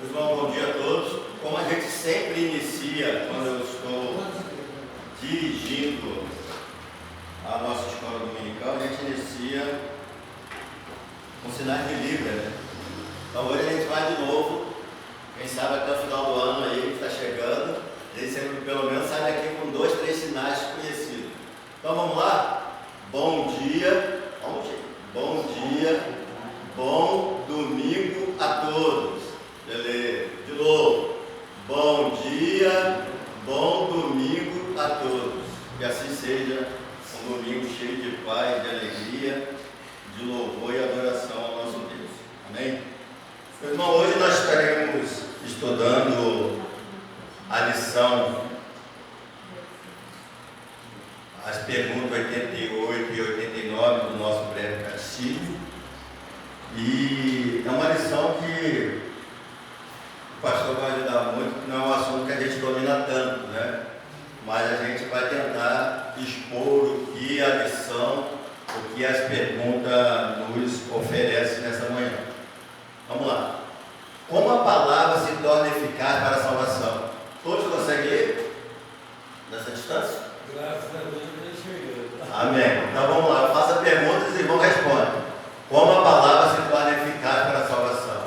Irmão, bom dia a todos. Como a gente sempre inicia, quando eu estou dirigindo a nossa escola dominical, a gente inicia com sinais de Libra, né? Então hoje a gente vai de novo, quem sabe até o final do ano aí, que está chegando, a gente sempre pelo menos sai daqui com 2, 3 sinais conhecidos. Então vamos lá? Bom dia, bom domingo a todos. Beleza, de novo. Bom dia, bom domingo a todos. Que assim seja um domingo cheio de paz, de alegria, de louvor e adoração ao nosso Deus. Amém? Meu irmão, hoje nós estaremos estudando a lição, as perguntas 88 e 89 do nosso breve catecismo. E é uma lição que o pastor vai ajudar muito, porque não é um assunto que a gente domina tanto, né? Mas a gente vai tentar expor o que a lição, o que as perguntas nos oferecem nessa manhã. Vamos lá. Como a palavra se torna eficaz para a salvação? Todos conseguem ler nessa distância? Graças a Deus, eu enxerguei. Amém. Então vamos lá, eu faço perguntas e vão responder. Como a palavra se torna eficaz para a salvação?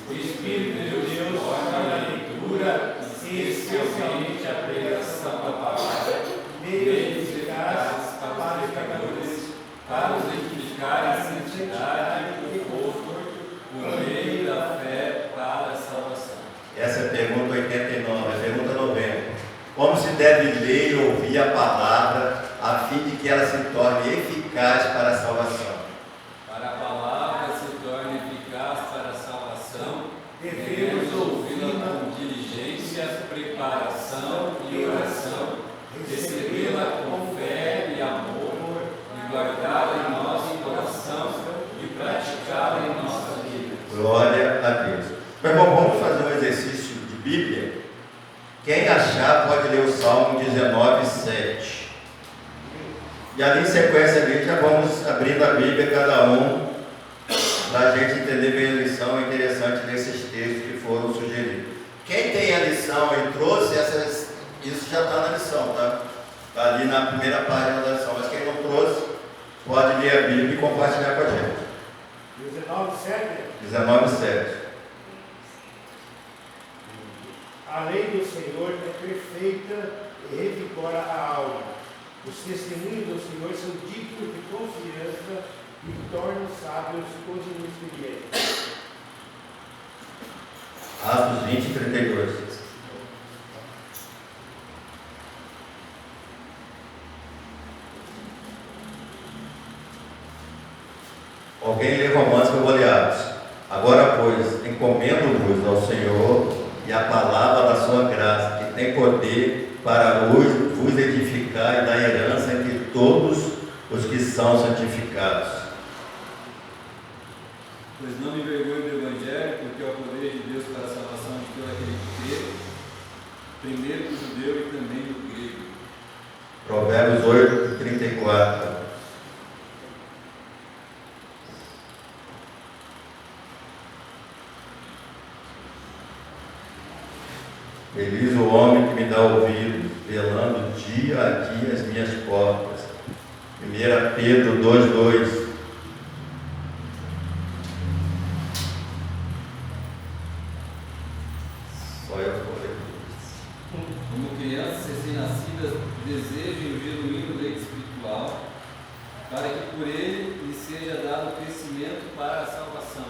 O Espírito de Deus torna a leitura e especialmente a pregação da palavra, meio eficaz para os pecadores, para os edificar em santidade e conforto, por meio da fé para a salvação. Essa é a pergunta 89, a pergunta 90. Como se deve ler e ouvir a palavra a fim de que ela se torne eficaz para a salvação? Para a palavra se torne eficaz para a salvação, devemos ouvi-la com diligência, preparação e oração, recebê-la com fé e amor, e guardá-la em nosso coração e praticá-la em nossa vida. Glória a Deus. Mas bom, vamos fazer um exercício de Bíblia. Quem achar pode ler o Salmo 19, 7. E ali em sequência ali já vamos abrindo a Bíblia, cada um, para a gente entender bem a lição interessante desses textos que foram sugeridos. Quem tem a lição e trouxe essas, isso já está na lição, tá? Está ali na primeira página da lição, mas quem não trouxe, pode ler a Bíblia e compartilhar com a gente. 19, 7. 19, 7. A lei do Senhor é perfeita e revigora a alma. Os testemunhos do Senhor são dignos de confiança e tornam sábios os inexperientes. Atos 20, 32. Alguém lê Romanos que eu vou ler Atos. Agora, pois, encomendo-vos ao Senhor e a palavra da sua graça, que tem poder para vos edificar e dar herança entre todos os que são santificados. Pois não me envergonho do Evangelho, porque é o poder de Deus para a salvação de todo aquele que crê, primeiro do judeu e também do grego. Provérbios 8, 34. Feliz o homem que me dá ouvido, velando dia a dia as minhas portas. 1 Pedro 2, 2. Só eu falei. Como crianças recém-nascidas desejem o genuíno leite espiritual, para que por ele lhes seja dado crescimento para a salvação.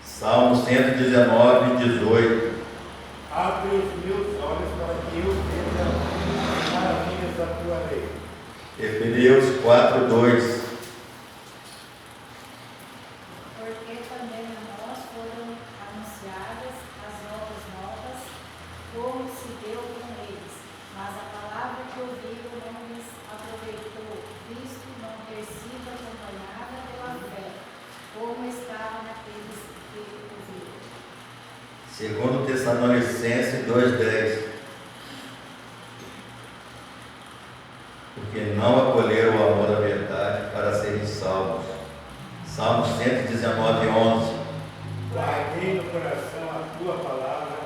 Salmo 119, 18. Abre os meus olhos para que eu veja as maravilhas da tua lei. Hebreus 4, 2. Porque também a nós foram anunciadas as obras novas, como se deu com eles. Mas a palavra que ouviram não lhes aproveitou, visto não ter sido acompanhada pela fé, como estava naqueles que ouviram. Segundo Tessalonicenses 2,10. Porque não acolheram o amor da verdade para serem salvos. Salmo 119, 11. Guardei no coração a tua palavra,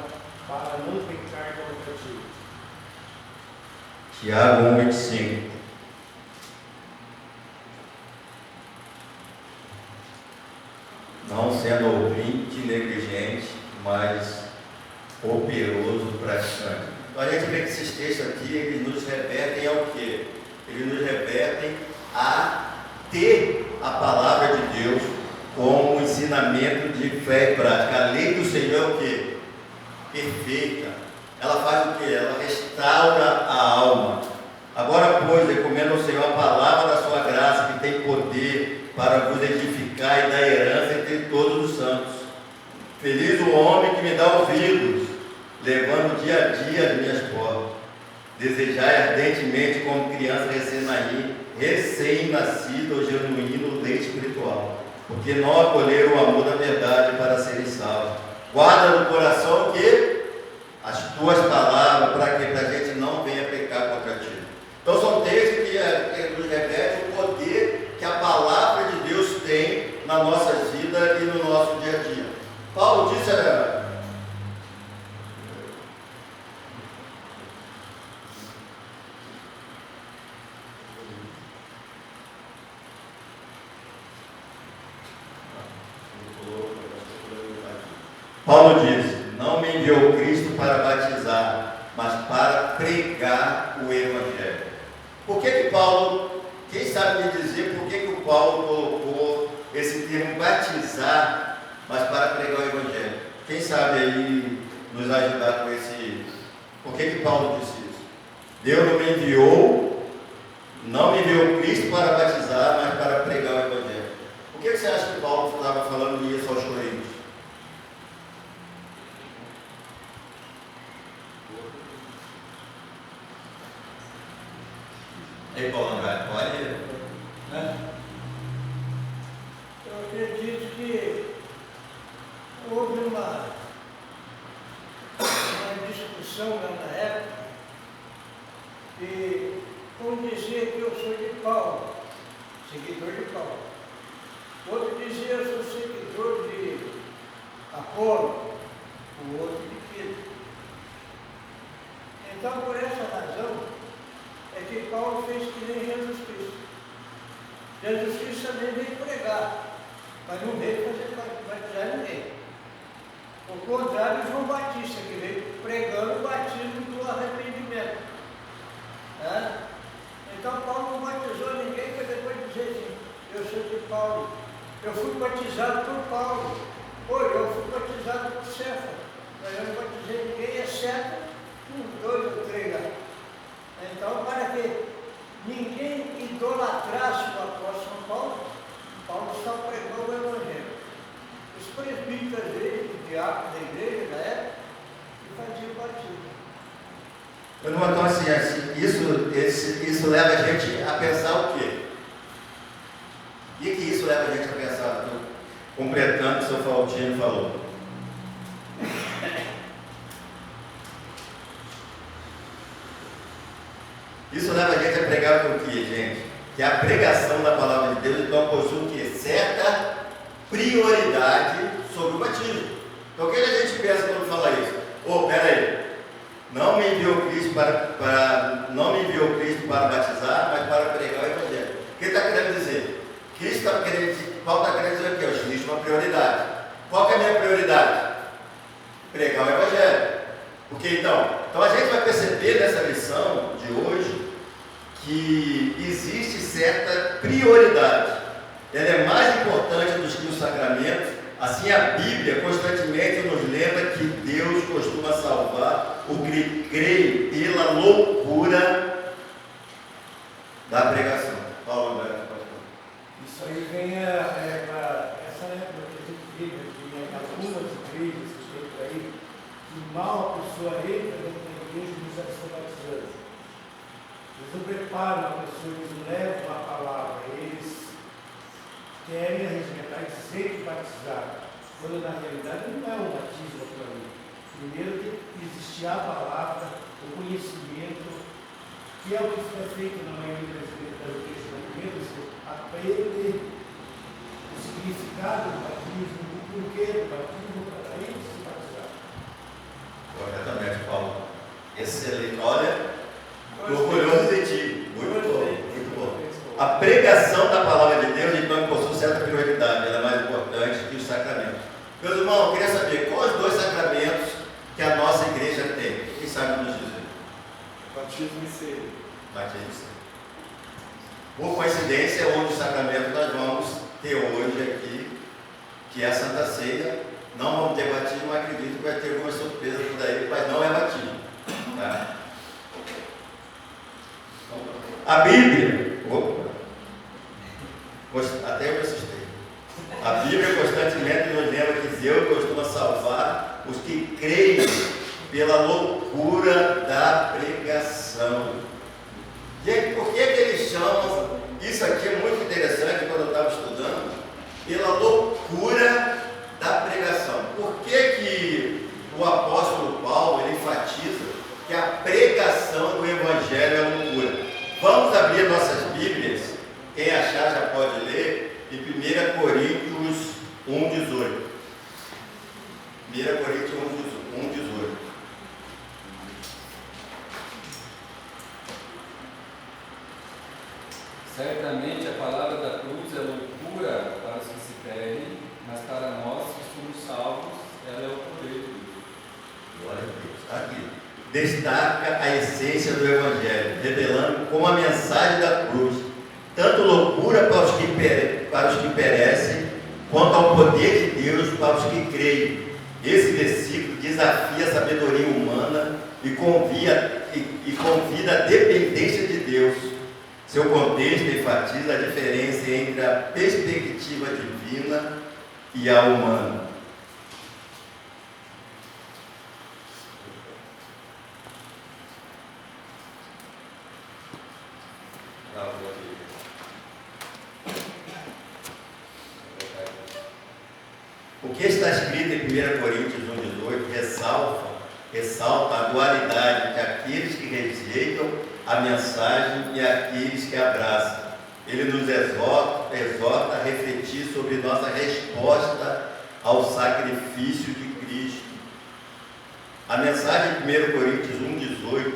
para não pecar contra ti. Tiago 1,25. Não sendo ouvinte, negligente, mas operoso, praticante. Então a gente vê que esses textos aqui, eles nos revertem ao quê? Eles nos revertem a ter a palavra de Deus como um ensinamento de fé e prática. A lei do Senhor é o quê? Perfeita. Ela faz o quê? Ela restaura a alma. Agora, pois, recomendo ao Senhor a palavra da sua graça, que tem poder para vos edificar e dar herança entre todos os santos. Feliz o homem que me dá ouvidos, levando dia a dia as minhas portas. Desejai ardentemente, como criança recém-nascida ou genuíno leite espiritual, porque não acolheram o amor da verdade para serem salvos. Guarda no coração o quê? As tuas palavras, para que a gente não venha pecar contra ti. Então são textos que nos revelam o poder que a palavra de Deus tem na nossa vida e no nosso dia a dia. Paulo disse não me enviou Cristo para batizar, mas para pregar o Evangelho. Por que Paulo, quem sabe me dizer por que o Paulo colocou esse termo batizar, mas para pregar o Evangelho? Quem sabe aí nos ajudar com esse... Por que Paulo disse isso? Deus não me enviou Cristo para batizar, mas para pregar o Evangelho. Por que você acha que Paulo estava falando isso aos Coríntios? Ei, Paulo Andrade, pode? Eu acredito que houve uma discussão lá na época, e um dizia que eu sou de Paulo, seguidor de Paulo. Outro dizia que eu sou seguidor de Apolo, o outro de Pedro. Então, por essa razão, é que Paulo fez que nem Jesus Cristo. Jesus Cristo também veio pregar, mas não veio batizar ninguém. O contrário de João Batista, que veio pregando o batismo do arrependimento. Então Paulo não batizou ninguém para depois dizer assim, eu sou de Paulo, eu fui batizado por Paulo, eu fui batizado por Cefas, mas eu não batizei ninguém, exceto uns 2 ou 3 lá. Então, para que ninguém idolatrasse o apóstolo Paulo, Paulo só pregou o Evangelho. Os presbíteros dele, o diácono da igreja da época, faziam o batismo. Então, assim, isso leva a gente a pensar o quê? E que isso leva a gente a pensar? Completando o que o seu Faustino falou. Isso leva a gente a pregar o quê, gente? Que a pregação da palavra de Deus então possui o quê? Certa prioridade sobre o batismo. Então o que a gente pensa quando fala isso? Peraí, não me enviou Cristo não me enviou Cristo para batizar, mas para pregar o Evangelho. O que ele está querendo dizer? Paulo está querendo dizer o quê? Eu existe uma prioridade. Qual que é a minha prioridade? Pregar o Evangelho. Porque então a gente vai perceber nessa lição de hoje que existe certa prioridade. Ela é mais importante do que os sacramentos. Assim, a Bíblia constantemente nos lembra que Deus costuma salvar o que crê pela loucura da pregação. Paulo Alberto, pode falar. Isso aí vem para essa época que a gente vive, que em algumas igrejas que tem por aí, que mal a pessoa entra dentro da igreja e já está batizando. Eles não preparam a pessoa, eles não levam a palavra, eles querem arregimentar e sempre batizar, quando na realidade não é um batismo para mim. Primeiro tem que existir a palavra, o conhecimento, que é o que foi feito na maioria das igrejas. Primeiro, aprender o significado do batismo, o porquê do batismo para eles, excelente. Olha, orgulhoso de ti. Muito bom, muito bom. A pregação da palavra de Deus, então, possui certa prioridade, ela é mais importante que os sacramentos. Meus irmãos, eu queria saber quais os 2 sacramentos que a nossa igreja tem. Quem sabe nos dizer? Batismo e ceia. Batismo e ceia. Por coincidência, é um dos sacramentos nós vamos ter hoje aqui, que é a Santa Ceia. Não vamos ter batismo, mas acredito que vai ter alguma surpresa por aí, mas não é batismo. Tá? A Bíblia, até eu me assustei. A Bíblia constantemente nos lembra que Deus costuma salvar os que creem pela loucura da pregação. Gente, por que eles chamam? Isso aqui é muito interessante quando eu estava estudando, pela loucura da pregação. Por que o apóstolo Paulo ele enfatiza que a pregação do Evangelho é loucura? Vamos abrir nossas Bíblias, quem achar já pode ler, em 1 Coríntios 1,18. 1 Coríntios 1,18. Certamente a palavra da cruz é loucura para os que se perdem, mas para nós que somos salvos, ela é o poder de Deus. Glória a Deus. Aqui. Destaca a essência do Evangelho, revelando como a mensagem da cruz, tanto loucura para os que perecem, quanto ao poder de Deus para os que creem. Esse versículo desafia a sabedoria humana e convida a dependência de Deus. Seu contexto enfatiza a diferença entre a perspectiva divina e a humana. O que está escrito em 1 Coríntios 1,18 ressalta a dualidade entre aqueles que rejeitam a mensagem e aqueles que abraçam. Ele nos exorta a refletir sobre nossa resposta ao sacrifício de Cristo. A mensagem de 1 Coríntios 1,18,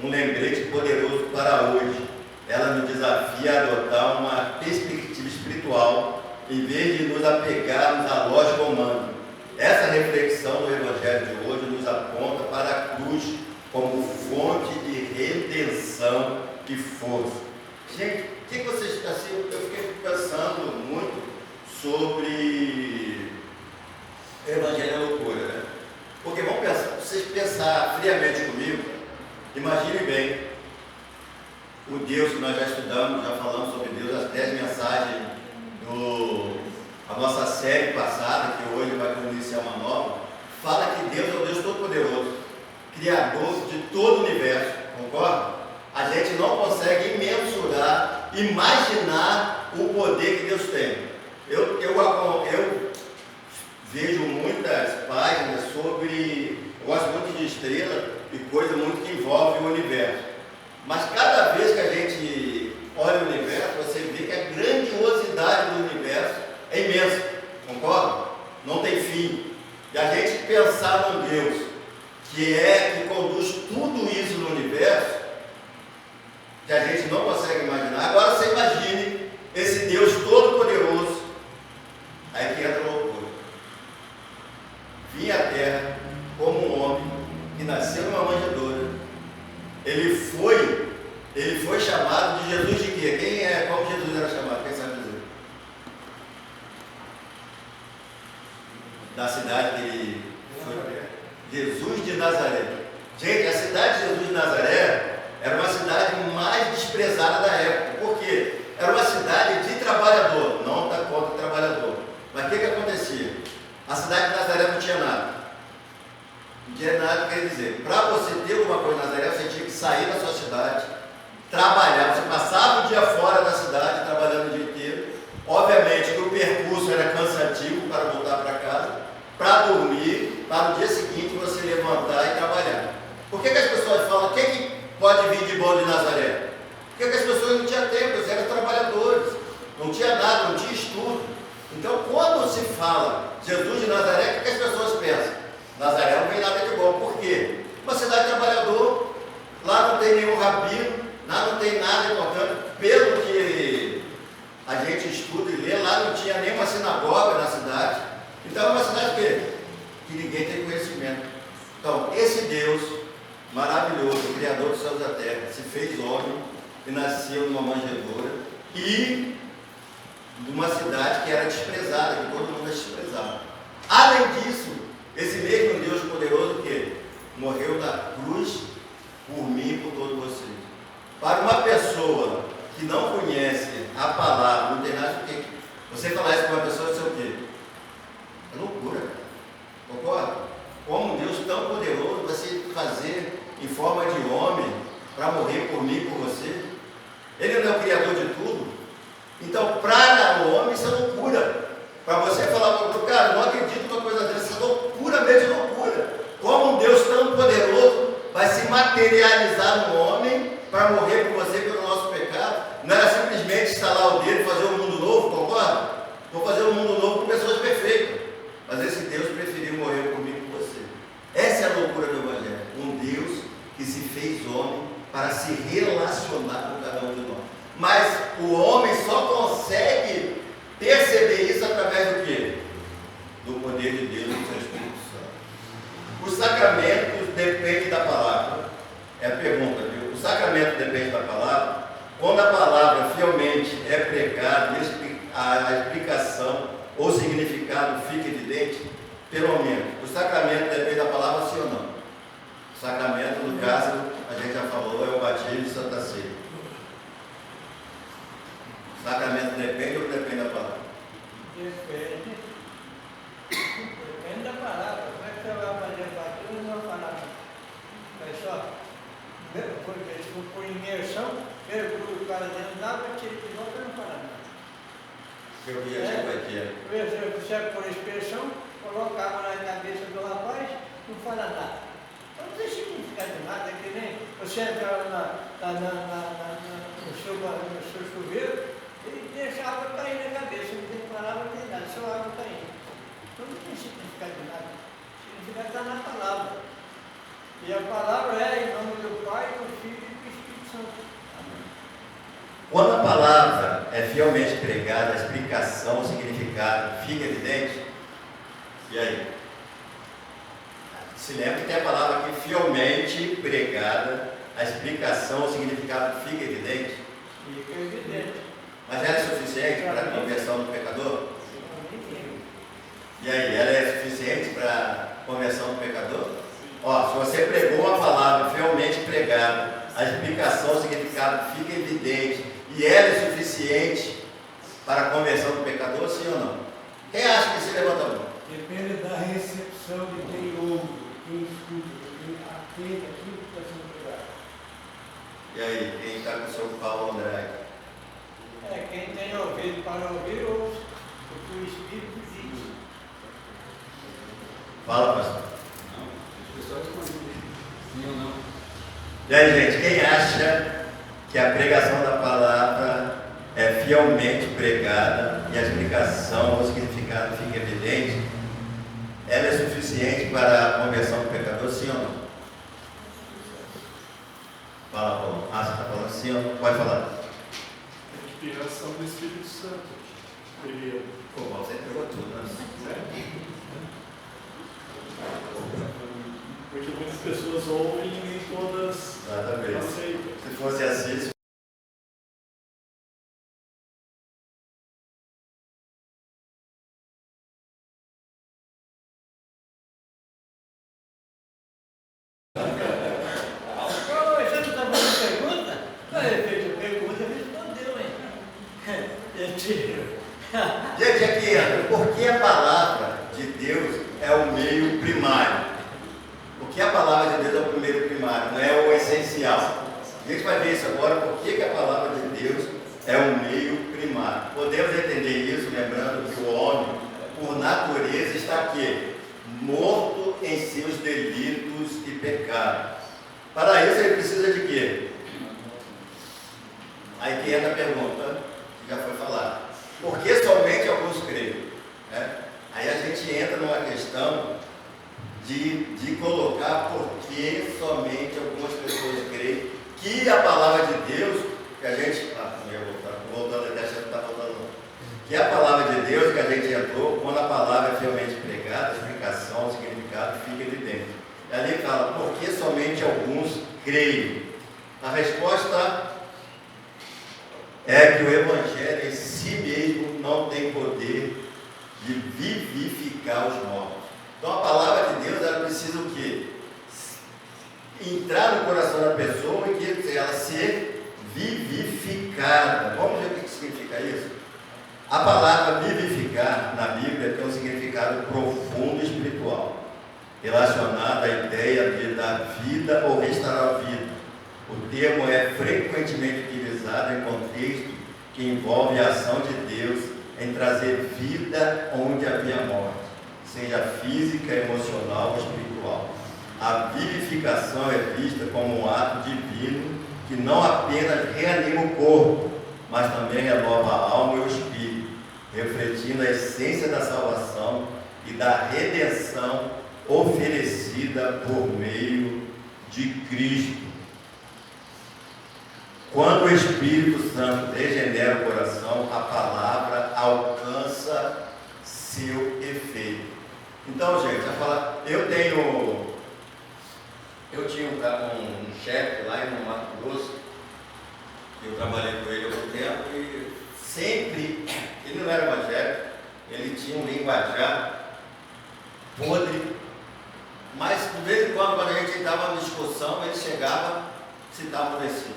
um lembrete poderoso para hoje. Ela nos desafia a adotar uma perspectiva espiritual, em vez de nos apegarmos à lógica humana. Essa reflexão do Evangelho de hoje nos aponta para a cruz como fonte de redenção e força. Gente, o que vocês, assim, eu fiquei pensando muito sobre Evangelho é loucura, né? Porque vamos pensar, vocês pensar friamente comigo, imagine bem o Deus que nós já estudamos, já falamos sobre Deus, as 10 mensagens a nossa série passada, que hoje vai iniciar uma nova, fala que Deus é o Deus Todo-Poderoso, Criador de todo o universo, concorda? A gente não consegue mensurar, imaginar o poder que Deus tem. Eu vejo muitas páginas sobre, eu gosto muito de estrela e coisa muito que envolve o universo. Mas cada vez que a gente olha o universo, você vê que a grandiosidade do universo é imensa, concorda? Não tem fim. E a gente pensar num Deus que conduz tudo isso no universo, que a gente não consegue imaginar. Agora você imagine esse Deus todo-poderoso, aí que entra a loucura. Vinha à terra como um homem que nasceu numa manjedoura. Ele foi chamado de Jesus de quê? Qual Jesus era chamado? Quem sabe dizer? Da cidade que ele foi. Jesus de Nazaré. Gente, a cidade de Jesus de Nazaré era uma cidade mais desprezada da época. Por quê? Era uma cidade de trabalhador, não está contra o trabalhador. Mas o que acontecia? A cidade de Nazaré não tinha nada. Não tinha nada, quer dizer, para você ter alguma coisa em Nazaré, você tinha que sair da sua cidade, trabalhar, você passava o dia fora da cidade, trabalhando o dia inteiro. Obviamente que o percurso era cansativo para voltar para casa, para dormir, para no dia seguinte você levantar e trabalhar. Por que as pessoas falam, o que pode vir de bom de Nazaré? Porque as pessoas não tinham tempo, eles eram trabalhadores, não tinha nada, não tinha estudo. Então, quando se fala Jesus de Nazaré, o que as pessoas pensam? Nazaré não tem nada de bom. Por quê? Uma cidade de trabalhador, tem nenhum rabino, lá não tem nada importante. Pelo que a gente estuda e lê, lá não tinha nenhuma sinagoga na cidade. Então é uma cidade que ninguém tem conhecimento. Então, esse Deus maravilhoso, o Criador dos céus e da terra, se fez homem e nasceu numa manjedoura e de uma cidade que era desprezada, que todo mundo desprezava. Além disso, esse mesmo Deus poderoso que morreu na cruz por mim e por todos vocês. Para uma pessoa que não conhece a palavra, não tem nada de que você falar isso para uma pessoa, isso é o quê? É loucura, concorda? Como um Deus tão poderoso vai se fazer em forma de homem para morrer por mim e por você? Ele não é o Criador de tudo? Então, para o homem, isso é loucura. Para você falar para o cara, não acredito numa coisa dessa, isso é loucura mesmo, loucura. Como um Deus tão poderoso vai se materializar no homem para morrer por você pelo nosso pecado? Não era simplesmente instalar o dedo e fazer um mundo novo, concorda? Vou fazer um mundo novo com pessoas perfeitas. Mas esse Deus preferiu morrer por mim e por você. Essa é a loucura do Evangelho. Um Deus que se fez homem para se relacionar com cada um de nós. Mas o homem só consegue perceber isso através do quê? Do poder de Deus e do seu Espírito Santo. Os sacramentos dependem da palavra. É a pergunta, viu? O sacramento depende da palavra. Quando a palavra fielmente é pregada, a explicação ou significado fica evidente, pelo menos, o sacramento depende da palavra, sim ou não? O sacramento, no caso, a gente já falou, é o batismo e Santa Ceia. O sacramento depende ou depende da palavra? Depende. Depende da palavra. Como é que você vai fazer batismo e não vai falar? Olha só, por imersão, mergulha o cara dentro d'água, tira de volta e não fala nada. Eu ia dizer vai ter. Você por expressão, coloca água na cabeça do rapaz, não fala nada. Não tem significado de nada, é que nem você entrar no seu chuveiro e deixa a água cair na cabeça, não tem palavra, não tem nada, só a água caindo. Então não tem significado de nada. O significado está na palavra. E a palavra é em nome do Pai, do Filho e do Espírito Santo. Amém. Quando a palavra é fielmente pregada, a explicação, o significado fica evidente. E aí? Se lembra que tem a palavra aqui, fielmente pregada, a explicação, o significado fica evidente? Fica evidente. Mas ela é suficiente para a conversão do pecador? E aí, ela é suficiente para a conversão do pecador? Ó, se você pregou uma palavra fielmente pregada, a explicação, o significado fica evidente, e ela é suficiente para a conversão do pecador, sim ou não? Quem acha que se levanta a mão? Depende da recepção de quem ouve, quem escuta, quem atende aquilo que está sendo pregado. E aí, quem está com o seu Paulo André? É, quem tem ouvido para ouvir, ouve o que o Espírito diz. Fala, pastor. Não, as pessoas respondem sim ou não. E aí, gente, quem acha que a pregação da palavra é fielmente pregada e a explicação, o significado fica evidente, ela é suficiente para a conversão do pecador, sim ou não? Fala, Paulo. Ah, você está falando sim ou não? Pode falar. A inspiração do Espírito Santo. Primeiro. Pô, você pegou tudo, né? Porque muitas pessoas ouvem e nem todas Exatamente. aceitam. Se fosse assim, Você não está fazendo pergunta? Ele fez a pergunta e respondeu, hein? gente, aqui entra, por que a palavra de Deus é o meio primário? Porque a palavra de Deus é o primeiro primário, não é o essencial. A gente vai ver isso agora, por que a palavra de Deus é o meio primário. Podemos entender isso lembrando que o homem, por natureza, está aqui, morto em seus delitos e pecados. Para isso ele precisa de quê? Aí que entra a pergunta, que já foi falada. Por que somente alguns creem? Aí a gente entra numa questão de colocar por que somente algumas pessoas creem, que a palavra de Deus, que a gente. Voltando até achando que está voltando. Que a palavra de Deus que a gente entrou, quando a palavra é fielmente pregada, a explicação, o significado fica ali dentro. E ali fala, por que somente alguns creem? A resposta é que o Evangelho em si mesmo não tem poder de vivificar os mortos. Então a palavra de Deus, ela precisa o quê? Entrar no coração da pessoa e que ela ser vivificada. Vamos ver o que significa isso? A palavra vivificar na Bíblia tem um significado profundo espiritual, relacionado à ideia de dar vida ou restaurar a vida. O termo é frequentemente utilizado em contexto que envolve a ação de Deus em trazer vida onde havia morte, seja física, emocional ou espiritual. A vivificação é vista como um ato divino que não apenas reanima o corpo, mas também renova a alma e o espírito, refletindo a essência da salvação e da redenção oferecida por meio de Cristo. Quando o Espírito Santo regenera o coração, a palavra alcança seu efeito. Então, gente, eu tinha um chefe lá em Mato Grosso, eu trabalhei com ele há algum tempo, e sempre, ele não era evangélico, ele tinha um linguajar podre, mas de vez em quando a gente estava em discussão, ele chegava e citava um versículo.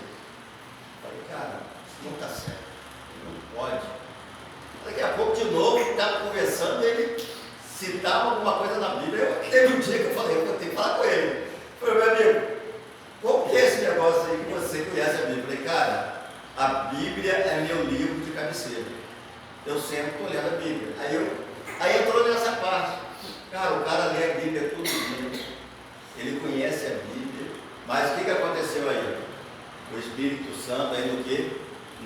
Falei, cara, isso não está certo, não pode. Daqui a pouco, de novo, estava conversando, ele citava alguma coisa na Bíblia. Teve um dia que eu falei, eu tenho que falar com ele. Eu falei, meu amigo, como que é esse negócio aí que você conhece a Bíblia? Eu falei, cara, a Bíblia é meu livro de cabeceira. Eu sempre estou lendo a Bíblia. Aí entrou nessa parte. Cara, o cara lê a Bíblia todo dia. Ele conhece a Bíblia. Mas o que aconteceu aí? O Espírito Santo ainda o quê?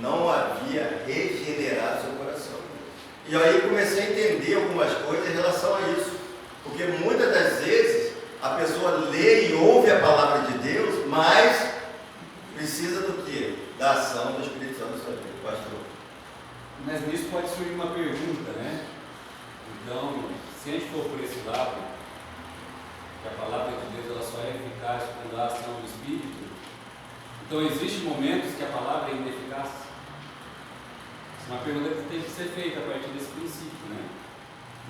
Não havia regenerado seu coração. E aí comecei a entender algumas coisas em relação a isso. Porque muitas das vezes a pessoa lê e ouve a palavra de Deus, mas precisa do quê? Da ação do Espírito Santo na sua vida, pastor. Mas nisso pode surgir uma pergunta, né? Então, se a gente for por esse lado, que a palavra de Deus ela só é eficaz quando há ação do Espírito, então existem momentos que a palavra é ineficaz? Uma pergunta que tem que ser feita a partir desse princípio, né?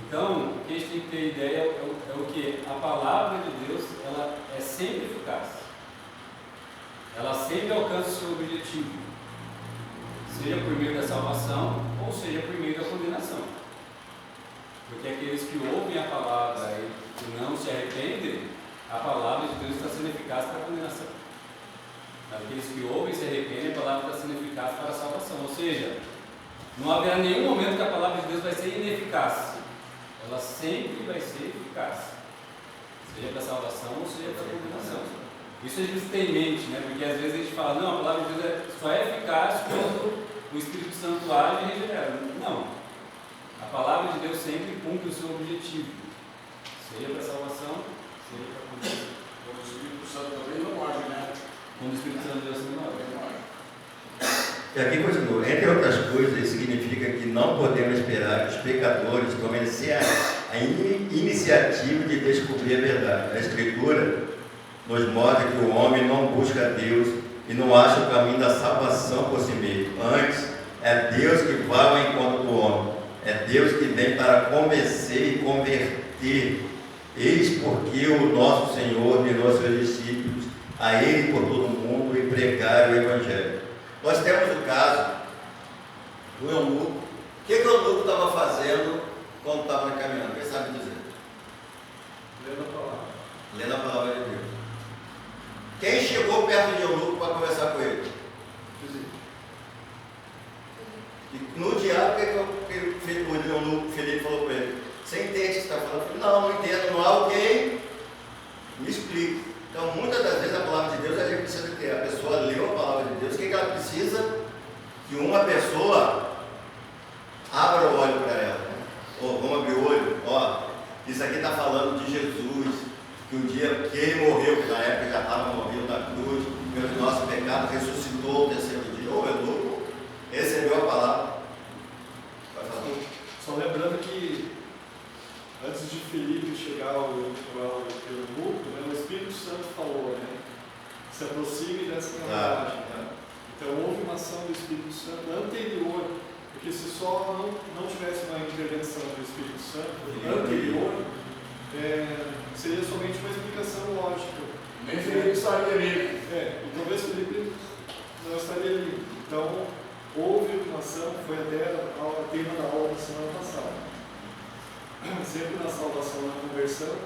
Então, o que a gente tem que ter ideia é o que? A palavra de Deus, ela é sempre eficaz. Ela sempre alcança o seu objetivo, seja por meio da salvação ou seja por meio da condenação. Porque aqueles que ouvem a palavra e não se arrependem, a palavra de Deus está sendo eficaz para a condenação. Aqueles que ouvem e se arrependem, a palavra está sendo eficaz para a salvação. Ou seja, não haverá nenhum momento que a palavra de Deus vai ser ineficaz. Ela sempre vai ser eficaz, seja para a salvação ou seja para a condenação. Isso a gente tem em mente, né? Porque às vezes a gente fala, não, a palavra de Deus só é eficaz quando o Espírito Santo age e regenera. Não. A palavra de Deus sempre cumpre o seu objetivo, seja para a salvação, seja para a condenação. Quando o Espírito Santo também não age, né? Quando o Espírito Santo de Deus não age. E aqui continua, entre outras coisas, significa que não podemos esperar que os pecadores tomem a iniciativa de descobrir a verdade. A Escritura nos mostra que o homem não busca Deus e não acha o caminho da salvação por si mesmo. Antes, é Deus que vai ao encontro do homem. É Deus que vem para convencer e converter. Eis porque o nosso Senhor ordenou seus discípulos a Ele por todo o mundo e pregar o Evangelho. Nós temos o caso do eunuco. O que o eunuco estava fazendo quando estava caminhando? Quem sabe dizer? Lendo a palavra. Lendo a palavra de Deus. Quem chegou perto de eunuco para conversar com ele? E no diálogo, o eunuco Felipe falou para ele: você entende o que você está falando? Eu falei, não entendo, não há alguém me explique. Então, muitas das vezes a palavra de Deus a gente precisa ter. A pessoa leu a palavra de Deus, o que ela precisa? Que uma pessoa abra o olho para ela. Vamos abrir o olho. Isso aqui está falando de Jesus, que um dia que ele morreu, que na época já estava morrendo na cruz, pelos nossos pecados, ressuscitou ao terceiro dia, ou eunuco, recebeu a palavra. Vai falar. Só lembrando que antes de Filipe chegar ao eunuco, né, o Espírito Santo falou, né? Se aproxime dessa realidade. Né? Então houve uma ação do Espírito Santo anterior, porque se só não tivesse uma intervenção do Espírito Santo anterior, seria somente uma explicação lógica. Nem Felipe estaria ali. E talvez Felipe não estaria ali. Então houve uma ação, foi até o tema da aula da semana passada. Sempre na salvação, na conversão,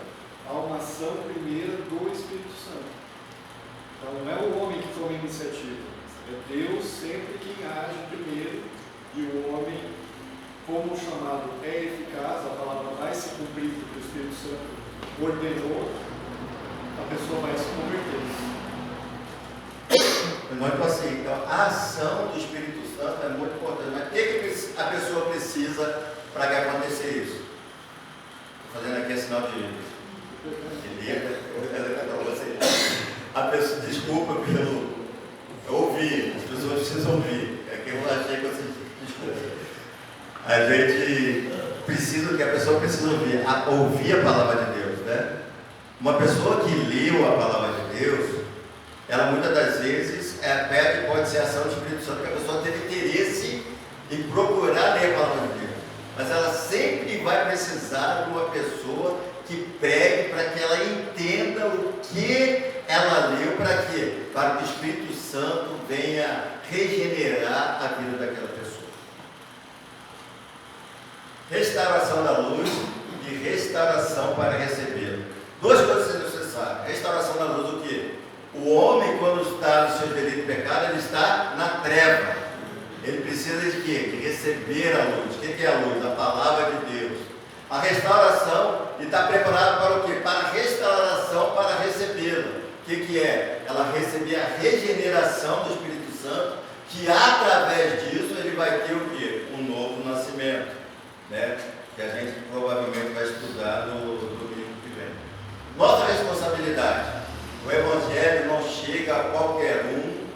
há uma ação primeira do Espírito Santo. Então não é o homem que toma a iniciativa, é Deus sempre quem age primeiro, e o homem, como o chamado é eficaz, a palavra vai se cumprir porque o Espírito Santo ordenou, a pessoa vai se converter. Muito assim, então a ação do Espírito Santo é muito importante, mas o que a pessoa precisa para que aconteça isso? Estou fazendo aqui sinal de a pessoa, desculpa pelo. Eu ouvi, as pessoas precisam ouvir. É que eu achei que vocês. Desculpa. A gente precisa, que a pessoa precisa ouvir a palavra de Deus, né? Uma pessoa que leu a palavra de Deus, ela muitas das vezes pede, pode ser a ação do Espírito Santo, que a pessoa teve interesse em procurar ler a palavra de Deus. Mas ela sempre vai precisar de uma pessoa que pregue para que ela entenda o que ela leu, para quê? Para que o Espírito Santo venha regenerar a vida daquela pessoa. Restauração da luz e restauração para recebê-la. Duas coisas são necessárias. Restauração da luz, o quê? O homem, quando está no seu delito de pecado, ele está na treva. Ele precisa de quê? De receber a luz. O que é a luz? A palavra de Deus. A restauração, e está preparado para o quê? Para a restauração, para recebê-la. O que é? Ela receber a regeneração do Espírito Santo, que através disso ele vai ter o quê? Um novo nascimento, né? Que a gente provavelmente vai estudar no domingo que vem. Nossa responsabilidade. O Evangelho não chega a qualquer um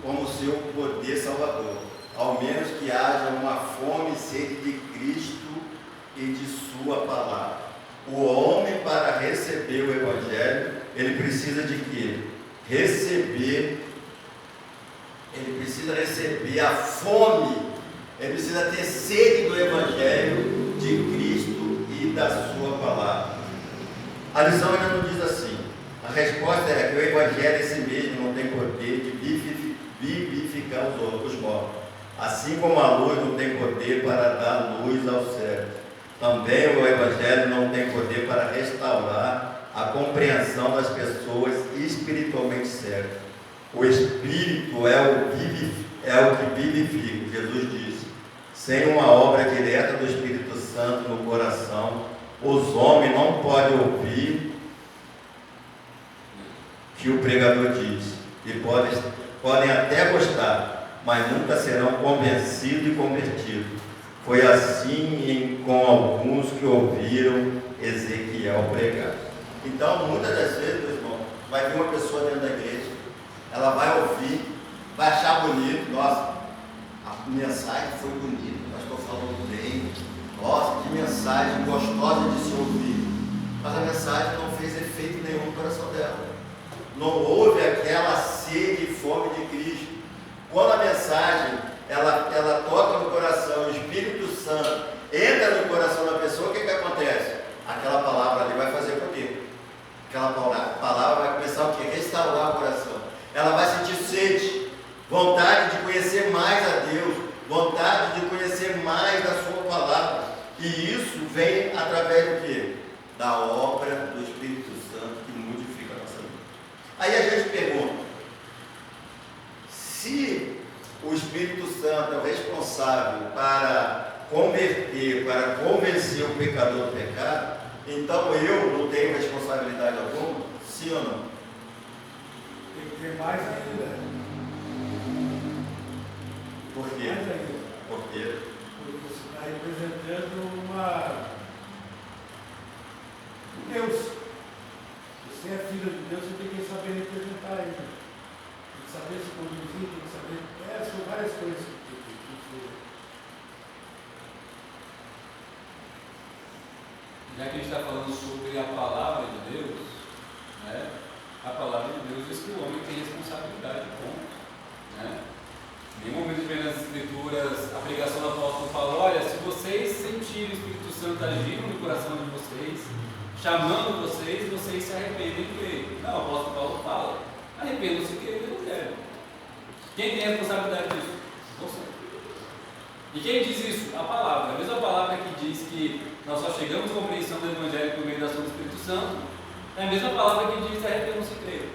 como seu poder salvador, ao menos que haja uma fome e sede de Cristo e de sua palavra. O homem, para receber o Evangelho, ele precisa de quê? Ele precisa receber a fome, ele precisa ter sede do Evangelho de Cristo e da sua palavra. A lição ainda não diz assim. A resposta é que o Evangelho em si mesmo não tem poder de vivificar os mortos. Assim como a luz não tem poder para dar luz ao céu, também o Evangelho não tem poder para restaurar a compreensão das pessoas espiritualmente cegas. O Espírito é o que vivifica. Jesus disse: sem uma obra direta do Espírito Santo no coração, os homens não podem ouvir o que o pregador diz, e podem até gostar, mas nunca serão convencidos e convertidos. Foi assim com alguns que ouviram Ezequiel pregar. Então, muitas das vezes, meu irmão, vai vir uma pessoa dentro da igreja, ela vai ouvir, vai achar bonito, nossa, a mensagem foi bonita, o pastor falou bem, nossa, que mensagem gostosa de se ouvir, mas a mensagem não fez efeito nenhum no coração dela. Não houve aquela sede e fome de Cristo. Quando a mensagem ela toca no coração, o Espírito Santo entra no coração da pessoa, o que acontece? Aquela palavra ali vai fazer o quê? Aquela palavra vai começar o quê? Restaurar o coração. Ela vai sentir sede, vontade de conhecer mais a Deus, vontade de conhecer mais da sua palavra. E isso vem através do quê? Da obra do Espírito Santo que modifica a nossa vida. Aí a gente pergunta, se o Espírito Santo é o responsável para converter, para convencer o pecador do pecado, então eu não tenho responsabilidade alguma? Sim ou não? Tem que ter mais ainda. Por quê? Mais ainda. Por quê? Porque você está representando Deus. Você é filho de Deus, você tem que saber representar Ele. saber se conduzir, tem que saber. São várias coisas que Já que a gente está falando sobre a palavra de Deus, né? A palavra de Deus diz que o homem tem responsabilidade, ponto. Né? Em nenhum momento vem nas Escrituras a pregação do apóstolo fala: olha, se vocês sentirem o Espírito Santo agindo no coração de vocês, chamando vocês, vocês se arrependem e creem. Não, o apóstolo Paulo fala: arrependam-se e creem no Evangelho. Quem tem a responsabilidade disso? Você. E quem diz isso? A palavra. A mesma palavra que diz que nós só chegamos à compreensão do Evangelho por meio da ação do Espírito Santo, é a mesma palavra que diz: arrependam-se e creem.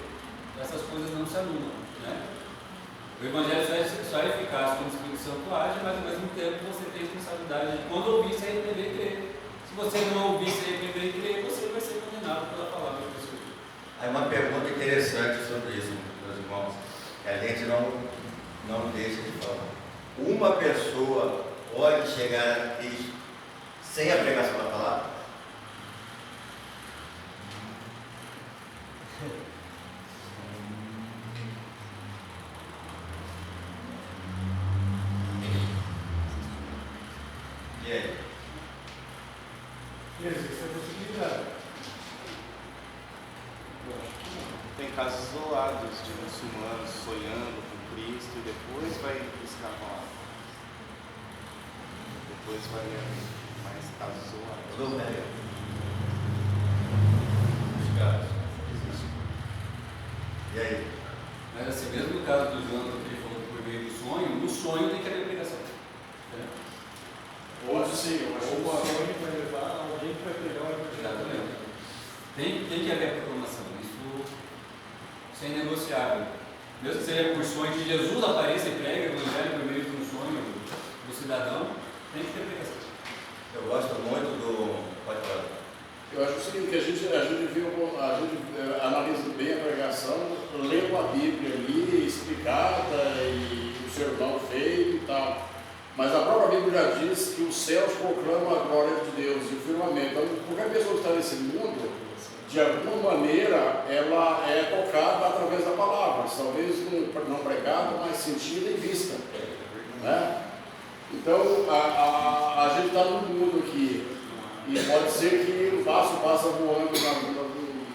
Essas coisas não se anulam. Né? O Evangelho só é eficaz quando o Espírito Santo age, mas ao mesmo tempo você tem responsabilidade de, quando ouvir, se arrepender e crer. Se você não ouvir, se arrepender e crer, você vai ser condenado pela palavra de Deus. Aí uma pergunta interessante sobre isso, meus irmãos, que a gente não deixa de falar. Uma pessoa pode chegar a Cristo sem a pregação da palavra? E aí? existe a possibilidade. Tem casos isolados de muçulmanos sonhando com Cristo e depois vai buscar a palavra. Depois vai mais casos isolados. Tudo bem. Os casos. E aí? Mas assim, mesmo no caso do João, que ele falou por meio do sonho, no sonho tem que haver pregação. Né? Ou sim, eu acho que Ou alguém vai levar, alguém que vai pregar o evangelho. Exatamente. Tem que haver a proclamação. Isso é inegociável. Mesmo que seja por sonho, que Jesus apareça e pregue o evangelho por meio de um sonho do cidadão, tem que ter pregação. Eu gosto muito do. Pode falar. Eu acho o seguinte, que a gente analisa bem a pregação, lendo a Bíblia ali, explicada, e o sermão feito e tal. Mas a própria Bíblia já diz que os céus proclamam a glória de Deus e o firmamento. Então, qualquer pessoa que está nesse mundo, de alguma maneira, ela é tocada através da palavra, talvez não pregada, mas sentida e vista. Né? Então, a gente está no mundo aqui, e pode ser que o passo passa voando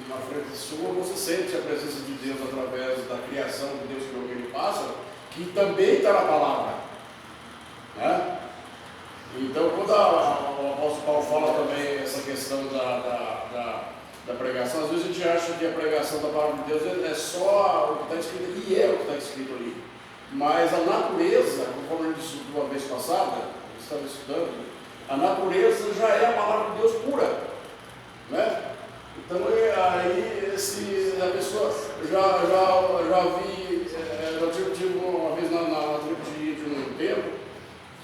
na frente sua, você sente a presença de Deus através da criação de Deus que ele passa, que também está na palavra. Né? Então, quando o apóstolo Paulo fala também essa questão da pregação, às vezes a gente acha que a pregação da palavra de Deus é só o que está escrito ali, e é o que está escrito ali. Mas a natureza, conforme a gente estudou a vez passada, estava estudando, a natureza já é a palavra de Deus pura. Né? Então, aí, a pessoa, já tive uma vez na tribo de índio no tempo,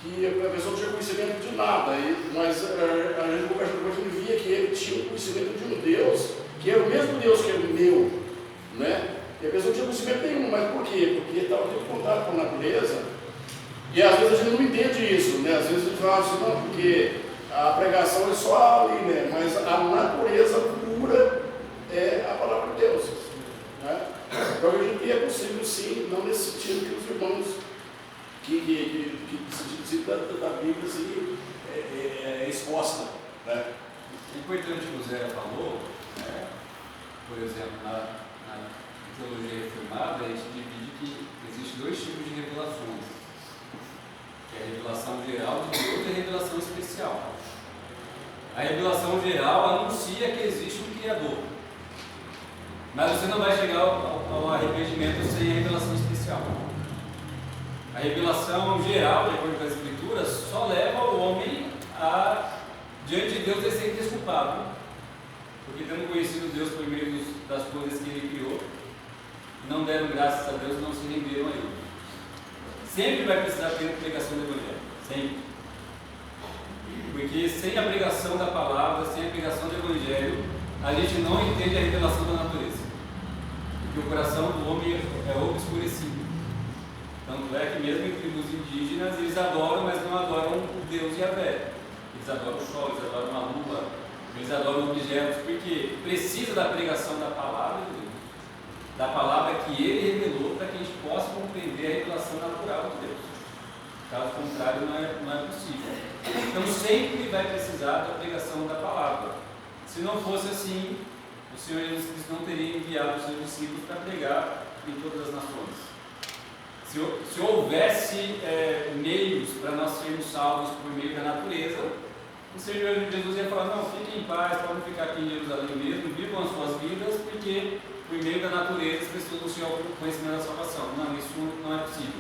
que a pessoa não tinha conhecimento de nada, mas a gente conversando via que ele tinha o conhecimento de um Deus, que era o mesmo Deus que era o meu, né? E a pessoa não tinha conhecimento nenhum, mas por quê? Porque estava tendo contato com a natureza, e às vezes a gente não entende isso, né? Às vezes a gente fala assim, não, porque a pregação é só ali, né? Mas a natureza pura é a palavra de Deus, né? Então hoje em dia é possível sim, não nesse sentido que os irmãos que da Bíblia assim, é exposta. Né? É importante que o Zé falou, né? Por exemplo, na teologia reformada, a gente divide que existem dois tipos de revelações, que é a revelação geral de Deus e a revelação especial. A revelação geral anuncia que existe um Criador, mas você não vai chegar ao arrependimento sem a revelação especial. A revelação geral, de acordo com as Escrituras, só leva o homem a, diante de Deus, ele ser desculpado, porque tendo conhecido Deus por meio das coisas que ele criou, não deram graças a Deus e não se renderam a ele. Sempre vai precisar ter a pregação do Evangelho, sempre. Porque sem a pregação da palavra, sem a pregação do Evangelho, a gente não entende a revelação da natureza. Porque o coração do homem é obscurecido. Tanto é que mesmo em tribos indígenas, eles adoram, mas não adoram o Deus Yahvé. Eles adoram o sol, eles adoram a lua, eles adoram objetos, porque precisa da pregação da palavra de Deus, da palavra que Ele revelou para que a gente possa compreender a revelação natural de Deus. Caso contrário, não é possível. Então sempre vai precisar da pregação da palavra. Se não fosse assim, o Senhor Jesus Cristo não teria enviado os seus discípulos para pregar em todas as nações. Se houvesse meios para nós sermos salvos por meio da natureza, o Senhor Jesus ia falar: não, fiquem em paz, podem ficar aqui em Jerusalém mesmo, vivam as suas vidas, porque por meio da natureza as pessoas não chegam ao conhecimento da salvação. Não, isso não é possível.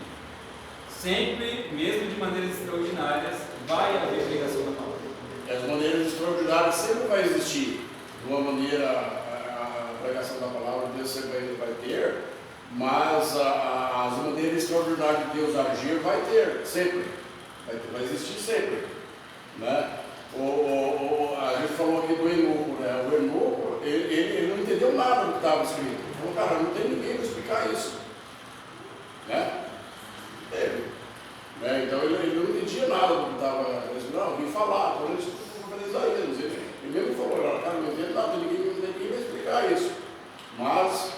Sempre, mesmo de maneiras extraordinárias, vai haver pregação da palavra. As maneiras extraordinárias sempre vai existir. De uma maneira, a pregação da palavra de Deus sempre vai ter, mas as maneiras extraordinárias de Deus agir vai ter, sempre. Vai existir sempre. Né? A gente falou aqui do Enoco, né? O Enoco, ele não entendeu nada do que estava escrito. Ele falou: cara, não tem ninguém para explicar isso. Né? Então ele não entendia nada do que estava escrito. Não, vim falar, então ele mesmo falou: cara, não entendo nada, ninguém vai explicar isso. Mas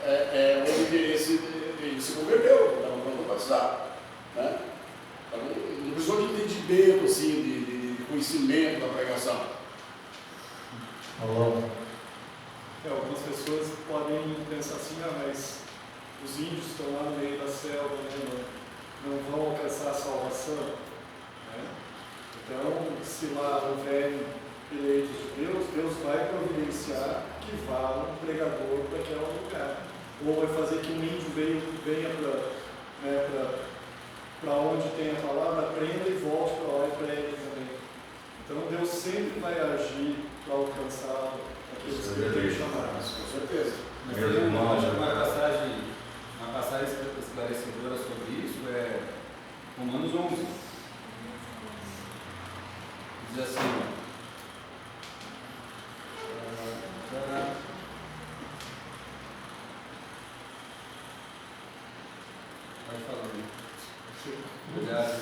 ele se converteu, estava pronto para batizar. Né? Então, não precisou de entendimento, assim, de conhecimento da pregação. Algumas pessoas podem pensar assim: mas os índios estão lá no meio da selva, né? Não vão alcançar a salvação. Né? Então, se lá houver eleitos de Deus, Deus vai providenciar que vá um pregador para aquele lugar. Ou vai fazer que um índio venha para onde tem a palavra, aprenda e volte para lá e pregue também. Então Deus sempre vai agir para alcançar aqueles que Ele tem chamado. Com certeza. Mas tem uma passagem esclarecedora sobre isso, é Romanos 11. Diz assim: pode falar. Obrigado,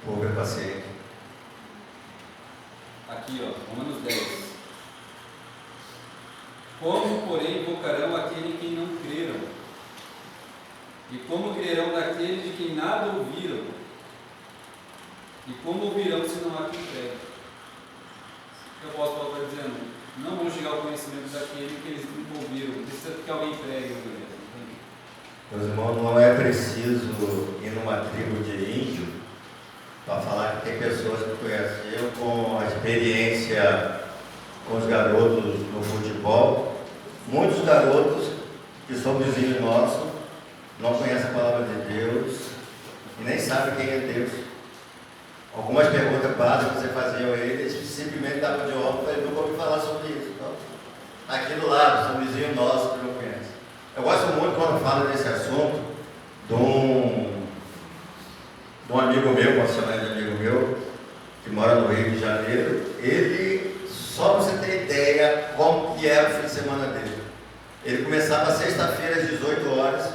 Povo é paciente. Aqui, Romanos 10. Como, porém, invocarão aquele em quem não creram? E como crerão daquele de quem nada ouviram? E como ouvirão se não há quem pregue? O apóstolo Paulo está dizendo: não vão chegar ao conhecimento daquele que eles não ouviram. Precisa que alguém pregue. Meus irmãos, não é preciso ir numa tribo de índio para falar que tem pessoas que conheceram com a experiência com os garotos no futebol. Muitos garotos que são vizinhos nossos não conhecem a palavra de Deus e nem sabem quem é Deus. Algumas perguntas básicas que você fazia a eles, simplesmente davam de óbvio e nunca ouvi falar sobre isso. Então, aqui do lado, são vizinhos nossos que não conhecem. Eu gosto muito quando falo desse assunto de um amigo meu, um funcionário de amigo meu, que mora no Rio de Janeiro. Ele, só para você ter ideia como que era o fim de semana dele. Ele começava sexta-feira às 18 horas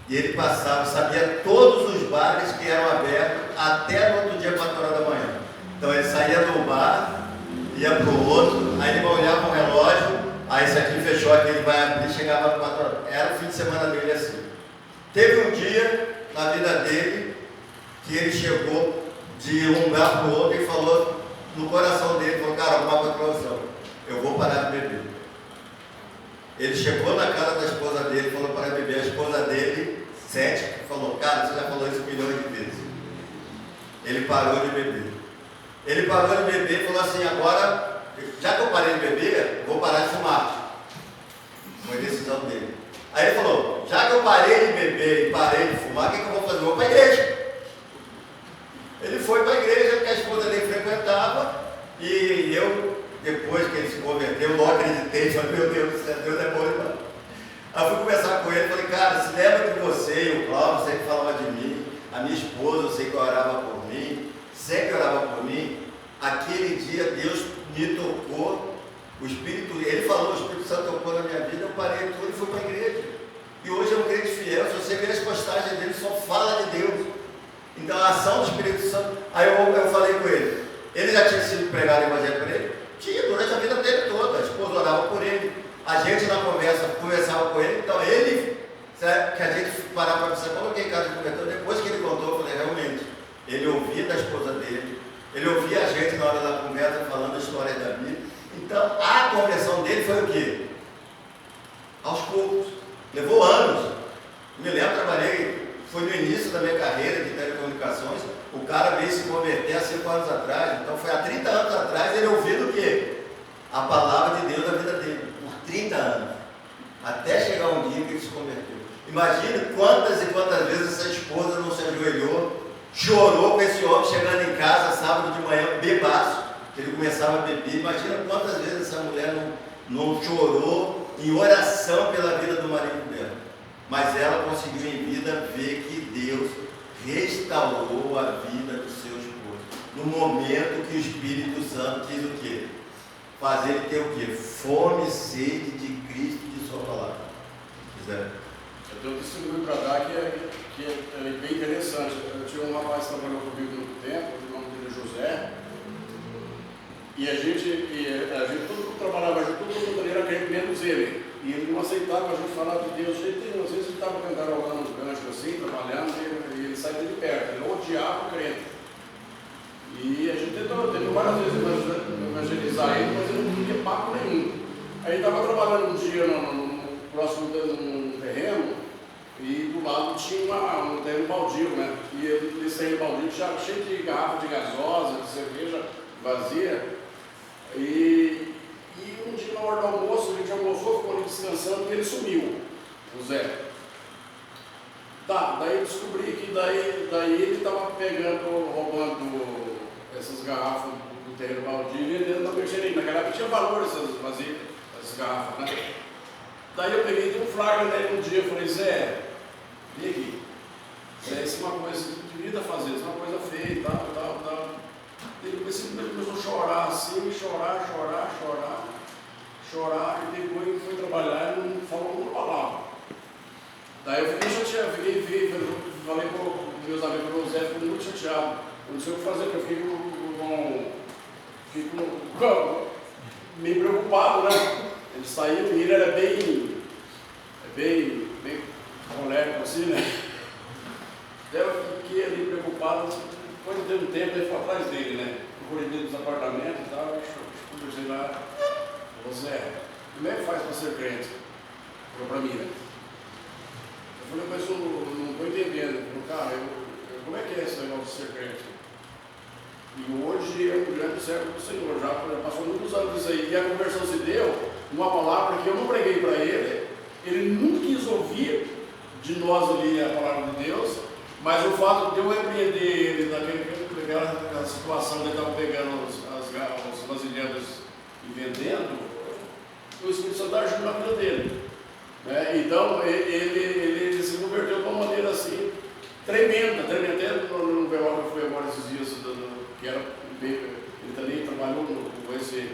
e ele passava, sabia todos os bares que eram abertos até no outro dia, 4 horas da manhã. Então ele saía do bar, ia para o outro, aí ele olhava o relógio, aí esse aqui fechou, aqui ele vai abrir, chegava às 4 horas. Era o fim de semana dele assim. Teve um dia na vida dele que ele chegou de um lugar para o outro e falou no coração dele, falou: cara, alguma coisa para você, eu vou parar de beber. Ele chegou na casa da esposa dele, falou para beber. A esposa dele, cética, falou: cara, você já falou isso milhões de vezes. Ele parou de beber. Ele parou de beber e falou assim: agora, já que eu parei de beber, vou parar de fumar. Foi a decisão dele. Aí ele falou: já que eu parei de beber e parei de fumar, o que eu vou fazer? Eu vou para a igreja. Ele foi para a igreja porque a esposa dele frequentava, e eu, depois que ele se converteu, não acreditei, falei: meu Deus do céu, Deus é bom demais. Aí eu fui conversar com ele, falei: cara, se lembra que você e o Cláudio sempre falavam de mim, a minha esposa, eu sei que orava por mim, sempre orava por mim. Aquele dia Deus me tocou, o Espírito, ele falou, o Espírito Santo tocou na minha vida, eu parei tudo e fui para a igreja. E hoje é um crente fiel, se você ver as postagens dele, só fala de Deus. Então a ação do Espírito Santo. Aí eu falei com ele: ele já tinha sido pregado o evangelho para ele? Tinha, durante a vida dele toda. A esposa orava por ele. A gente na conversa conversava com ele. Então ele, que a gente parava para pensar, coloquei em casa de converteu. Depois que ele contou, eu falei, realmente, ele ouvia da esposa dele, ele ouvia a gente na hora da conversa falando a história da Bíblia. Então a conversão dele foi o quê? Aos poucos. Levou anos. Me lembro, trabalhei, foi no início da minha carreira de telecomunicações. O cara veio se converter há 5 anos atrás. Então foi há 30 anos atrás ele ouvindo o quê? A palavra de Deus na vida dele. Por 30 anos. Até chegar um dia que ele se converteu. Imagine quantas e quantas vezes essa esposa não se ajoelhou, chorou com esse homem chegando em casa sábado de manhã, bebaço, que ele começava a beber. Imagina quantas vezes essa mulher não chorou em oração pela vida do marido dela. Mas ela conseguiu em vida ver que Deus restaurou a vida do seu esposo. No momento que o Espírito Santo quis o quê? Fazer ele ter o quê? Fome e sede de Cristo e de sua palavra. Quiser. Eu tenho um testemunho para dar que é bem interessante. Eu tinha um rapaz que trabalhou comigo no tempo, o nome dele é José, e a gente todo trabalhava junto, todo mundo era crente, menos ele. E ele não aceitava a gente falar de Deus de jeito nenhum. Às vezes ele estava cantarolando uns ganchos assim, trabalhando, e ele saía de perto, ele odiava o crente. E a gente tentou várias vezes evangelizar ele, mas ele não tinha papo nenhum. Aí ele estava trabalhando um dia no próximo de um terreno, e do lado tinha um terreno baldio, né? E esse terreno baldio tinha cheio de garrafa de gasosa, de cerveja vazia. E um dia na hora do almoço, a gente almoçou, ficou ali descansando e ele sumiu, o Zé. Tá, daí eu descobri que daí ele estava roubando essas garrafas do terreno baldio e vendendo na mercearia. Naquela época tinha valor essas garrafas, né? Daí eu peguei e dei um flagra nele um dia, eu falei, Zé, vem aqui. Zé, isso é uma coisa que você devia fazer, isso é uma coisa feia e tal. Ele simplesmente começou a chorar assim, chorar, e depois ele foi trabalhar e não falou uma palavra. Daí eu fiquei chateado, falei para os meus amigos do Zé, fiquei muito chateado. Eu não sei o que fazer, porque eu fico meio preocupado, né? Ele saiu e ele era bem colérico assim, né? Daí eu fiquei ali preocupado, depois de um tempo ele foi atrás dele, né? Procurei dentro dos apartamentos e tal, conversei lá, falou, Zé, como é que faz para ser crente? Falou para mim, né? Eu falei, mas eu não estou entendendo. Ele falou, cara, como é que é esse negócio de ser crente? E hoje é um grande servo do Senhor, já passou muitos anos isso aí. E a conversão se deu uma palavra que eu não preguei para ele não quis ouvir de nós ali a palavra de Deus, mas o fato de eu repreender ele naquela situação de ele estava pegando os vasilhames e vendendo, o Espírito Santo ajuda na vida dele. Né? Então ele se converteu de uma maneira assim, tremenda. Até no velório que foi agora esses dias, que era, ele também trabalhou com esse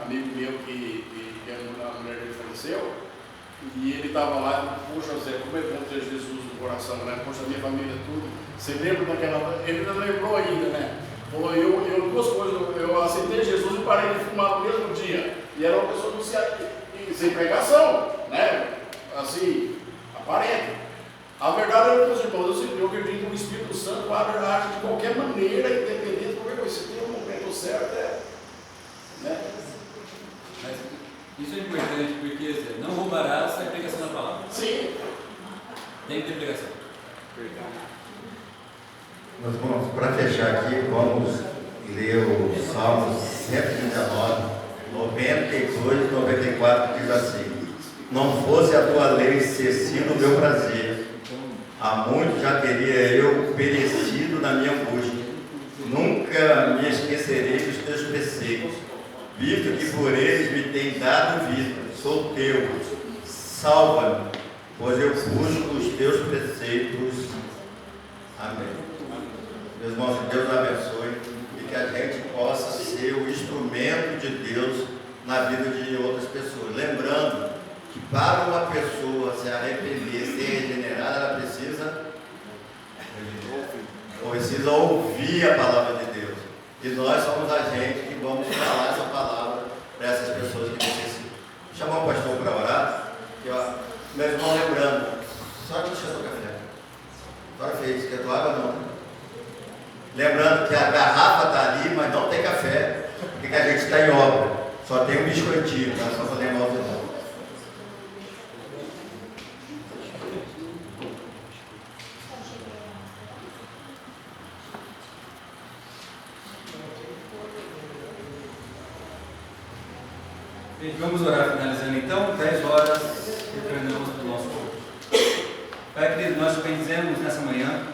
amigo meu que a mulher dele faleceu, e ele estava lá, poxa Zé, como é bom ter Jesus no coração, né? Poxa, minha família, tudo. Você lembra daquela. Ele não lembrou ainda, né? Falou, eu duas coisas, eu aceitei Jesus e parei de fumar no mesmo dia. E era uma pessoa sem pregação, né? Assim, aparente. A verdade é, meus irmãos, eu acredito que o Espírito Santo age de qualquer maneira, independente de qualquer coisa. Se tem um momento certo, né? Mas isso é importante porque Zé, não roubarás a pregação da palavra. Sim. Tem que ter pregação. Meus irmãos, para fechar aqui, vamos ler o Salmo 119, 92, 94, que diz assim: não fosse a tua lei ser sido o meu prazer, há muito já teria eu perecido na minha busca. Nunca me esquecerei dos teus preceitos, visto que por eles me tem dado vida. Sou teu, salva-me, pois eu busco os teus preceitos. Amém. Meus irmãos, que Deus abençoe e que a gente possa ser o instrumento de Deus na vida de outras pessoas. Lembrando que para uma pessoa se arrepender, ser regenerada, ela precisa ouvir a palavra de Deus. E nós somos a gente que vamos falar essa palavra para essas pessoas que necessitam. Vou chamar o pastor para orar. Meu irmão lembrando, só que deixa o café. Agora fez, quer tua água não? Lembrando que a garrafa está ali, mas não tem café, porque a gente está em obra. Só tem um biscoitinho, tá? Só para lembrar os irmãos. Vamos orar finalizando então, 10 horas, retornamos para o nosso corpo. Pai querido, nós te bendizemos nessa manhã,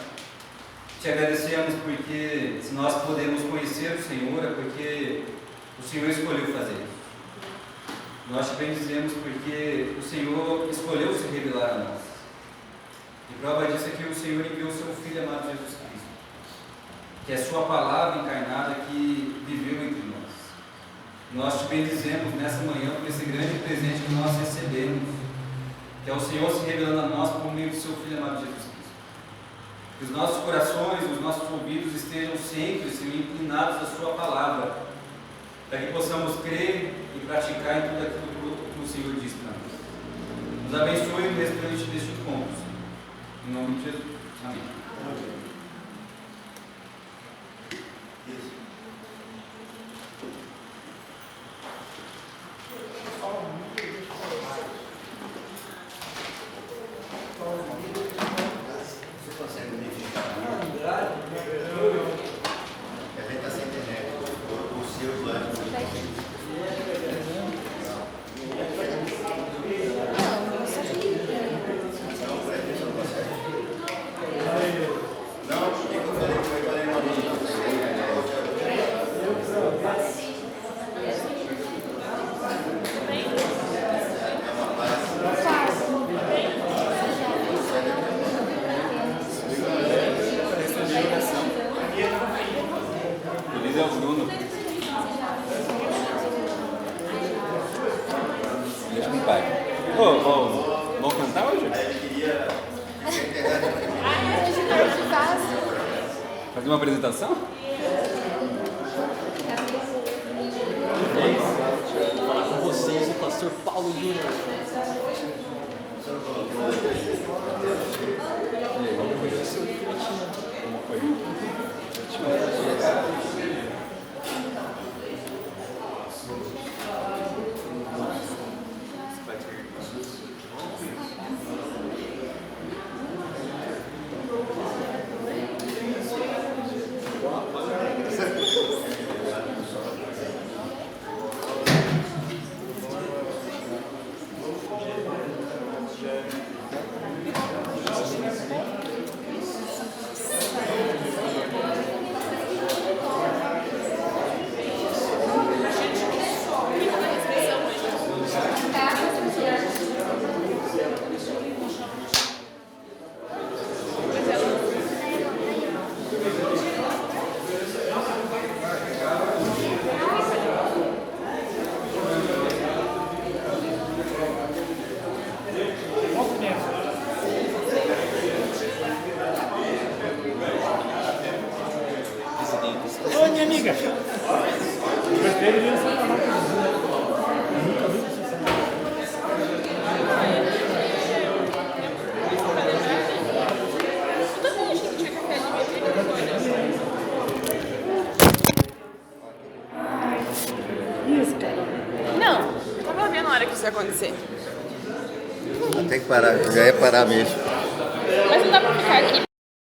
te agradecemos porque se nós podemos conhecer o Senhor é porque o Senhor escolheu fazer isso. Nós te bendizemos porque o Senhor escolheu se revelar a nós. E prova disso é que o Senhor enviou o seu Filho amado Jesus Cristo, que é a sua palavra encarnada que viveu entre nós. Nós te bendizemos nessa manhã por esse grande presente que nós recebemos, que é o Senhor se revelando a nós por meio do seu Filho amado Jesus Cristo. Que os nossos corações, os nossos ouvidos estejam sempre, Senhor, inclinados à sua palavra, para que possamos crer e praticar em tudo aquilo que o Senhor diz para nós. Nos abençoe no restante deste encontro, Senhor. Em nome de Jesus. Amém. Vamos cantar hoje? Fazer uma apresentação? Falar com vocês o pastor Paulo Júnior. Como foi? Oi, minha amiga. Não, eu tava vendo a hora que isso ia acontecer. Tem que parar, já ia parar mesmo. Mas não dá pra ficar aqui.